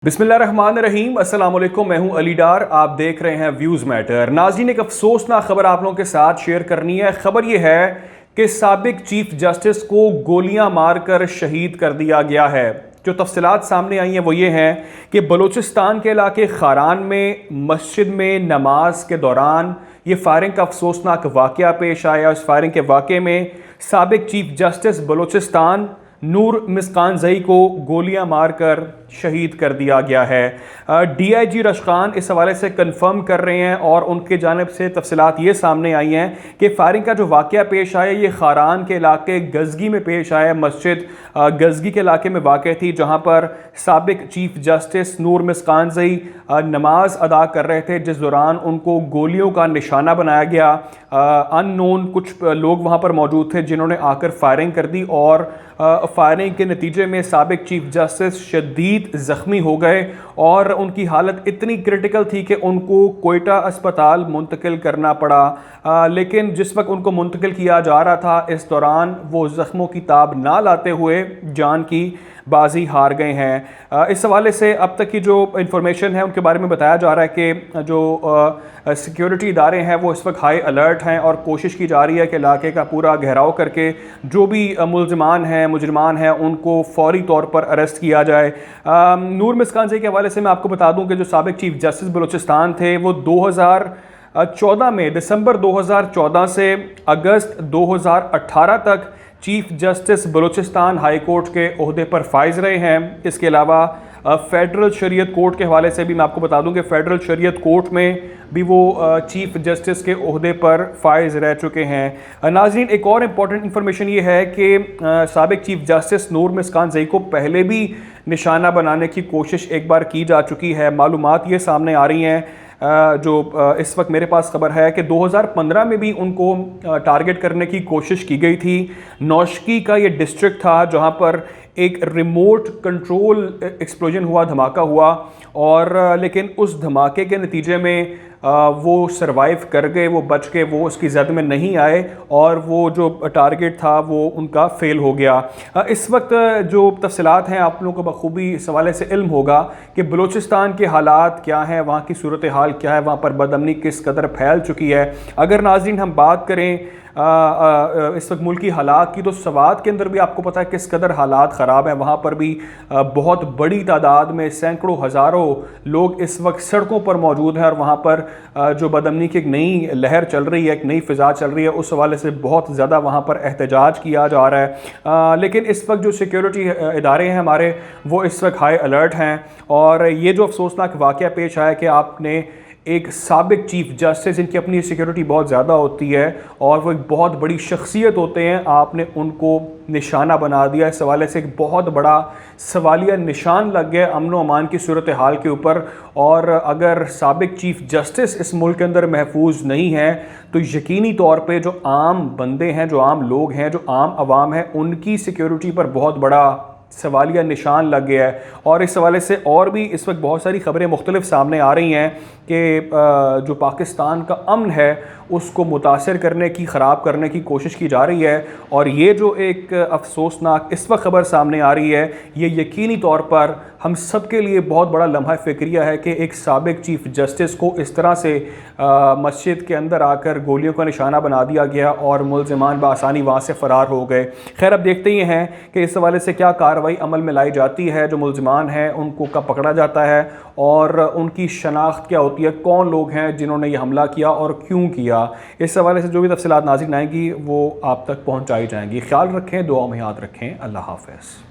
बिस्मिल्लाहिर्रहमानिर्रहीम। अस्सलाम वालेकुम। मैं हूं अली डार, आप देख रहे हैं व्यूज़ मैटर। नाज़रीन, एक अफसोसनाक खबर आप लोगों के साथ शेयर करनी है। खबर यह है कि साबिक चीफ जस्टिस को गोलियां मारकर शहीद कर दिया गया है। जो तफसीलात सामने आई हैं वो ये हैं कि बलूचिस्तान के इलाके खारान में मस्जिद में नमाज के दौरान ये फायरिंग का अफसोसनाक वाक़या पेश आया। इस फायरिंग के वाक़े में साबिक चीफ जस्टिस बलूचिस्तान नूर मिस्कानज़ई को गोलियां मारकर शहीद कर दिया गया है। DIG रशकान इस हवाले से कंफर्म कर रहे हैं और उनके जानिब से तफसीलात ये सामने आई हैं कि फायरिंग का जो वाक़या पेश आया ये खारान के इलाके गजगी में पेश आया। मस्जिद गजगी के इलाके में वाक़ थी जहाँ पर साबिक चीफ जस्टिस नूर मिस्कानज़ई नमाज अदा कर रहे थे, जिस दौरान उनको गोलियों का निशाना बनाया गया। अननोन कुछ लोग वहाँ पर मौजूद थे जिन्होंने आकर फायरिंग कर दी और फायरिंग के नतीजे में साबिक चीफ जस्टिस शदीद ज़ख्मी हो गए और उनकी हालत इतनी क्रिटिकल थी कि उनको कोयटा अस्पताल मुंतकिल करना पड़ा। लेकिन जिस वक्त उनको मुंतकिल किया जा रहा था इस दौरान वो ज़ख्मों की ताब ना लाते हुए जान की बाजी हार गए हैं। इस हवाले से अब तक की जो इंफॉर्मेशन है उनके बारे में बताया जा रहा है कि जो सिक्योरिटी इदारे हैं वो इस वक्त हाई अलर्ट हैं और कोशिश की जा रही है कि इलाके का पूरा घेराव करके जो भी मुजरिमान हैं उनको फौरी तौर पर अरेस्ट किया जाए। नूर मिस्कानज़ई के हवाले से मैं आपको बता दूं कि जो साबिक चीफ जस्टिस बलूचिस्तान थे वो 2014 में दिसंबर 2014 से अगस्त 2018 तक chief justice Balochistan high court के ओहदे पर फाइज रहे हैं। इसके अलावा फेडरल शरीयत कोर्ट के हवाले से भी मैं आपको बता दूं कि फेडरल शरीयत कोर्ट में भी वो चीफ जस्टिस के ओहदे पर फाइज रह चुके हैं। नाज़रीन, एक और इम्पॉर्टेंट इन्फॉर्मेशन ये है कि साबिक चीफ जस्टिस नूर मिस्कानज़ई को पहले भी निशाना बनाने की कोशिश एक बार की जा चुकी है। मालूमात ये सामने आ रही हैं जो इस वक्त मेरे पास खबर है कि 2015 में भी उनको टारगेट करने की कोशिश की गई थी। नौशकी का ये डिस्ट्रिक्ट था जहाँ पर एक रिमोट कंट्रोल एक्सप्लोजन हुआ, धमाका हुआ और लेकिन उस धमाके के नतीजे में वो सरवाइव कर गए, वो बच के वो उसकी जद में नहीं आए और वो जो टारगेट था वो उनका फेल हो गया। इस वक्त जो तफसीलात हैं आप लोगों को बखूबी इस हवाले से इल्म होगा कि बलूचिस्तान के हालात क्या हैं, वहाँ की सूरत हाल क्या है, वहाँ पर बदअमनी किस कदर फैल चुकी है। अगर नाज़रीन हम बात करें इस वक्त मुल्की हालात की तो सवात के अंदर भी आपको पता है किस कदर हालात ख़राब हैं। वहाँ पर भी बहुत बड़ी तादाद में सैकड़ों हज़ारों लोग इस वक्त सड़कों पर मौजूद हैं और वहाँ पर जो बदअमनी की एक नई लहर चल रही है, एक नई फ़िज़ा चल रही है, उस हवाले से बहुत ज़्यादा वहाँ पर एहतजाज किया जा रहा है। लेकिन इस वक्त जो सिक्योरिटी इदारे हैं हमारे वो इस वक्त हाई अलर्ट हैं और ये जो अफसोसनाक वाक़या पेश आया कि आपने एक साबिक चीफ जस्टिस जिनकी अपनी सिक्योरिटी बहुत ज़्यादा होती है और वो एक बहुत बड़ी शख्सियत होते हैं, आपने उनको निशाना बना दिया। इस हवाले से एक बहुत बड़ा सवालिया निशान लग गया अमन व अमान की सूरत हाल के ऊपर। और अगर साबिक चीफ जस्टिस इस मुल्क के अंदर महफूज नहीं है तो यकीनी तौर पे जो आम बंदे हैं, जो आम लोग हैं, जो आम आवाम है, उनकी सिक्योरिटी पर बहुत बड़ा सवालिया निशान लग गया है। और इस हवाले से और भी इस वक्त बहुत सारी खबरें मुख्तलिफ सामने आ रही हैं कि जो पाकिस्तान का अमन है उसको मुतासर करने की, ख़राब करने की कोशिश की जा रही है। और ये जो एक अफसोसनाक इस वक्त खबर सामने आ रही है ये यकीनी तौर पर हम सब के लिए बहुत बड़ा लम्हा फ़िक्रिया है कि एक साबिक चीफ जस्टिस को इस तरह से मस्जिद के अंदर आकर गोलियों का निशाना बना दिया गया और मुल्ज़िमान बआसानी वहाँ से फ़रार हो गए। खैर, अब देखते ही हैं कि इस हवाले से क्या कार्रवाई अमल में लाई जाती है, जो मुल्ज़िमान हैं उनको कब पकड़ा जाता है और उनकी शनाख्त क्या होती है, कौन लोग हैं जिन्होंने ये हमला किया और क्यों किया। इस हवाले से जो भी तफसीलात नाज़रीन आएंगी वो आप तक पहुँचाई जाएंगी। ख्याल रखें, दुआ में याद रखें। अल्लाह हाफ़िज़।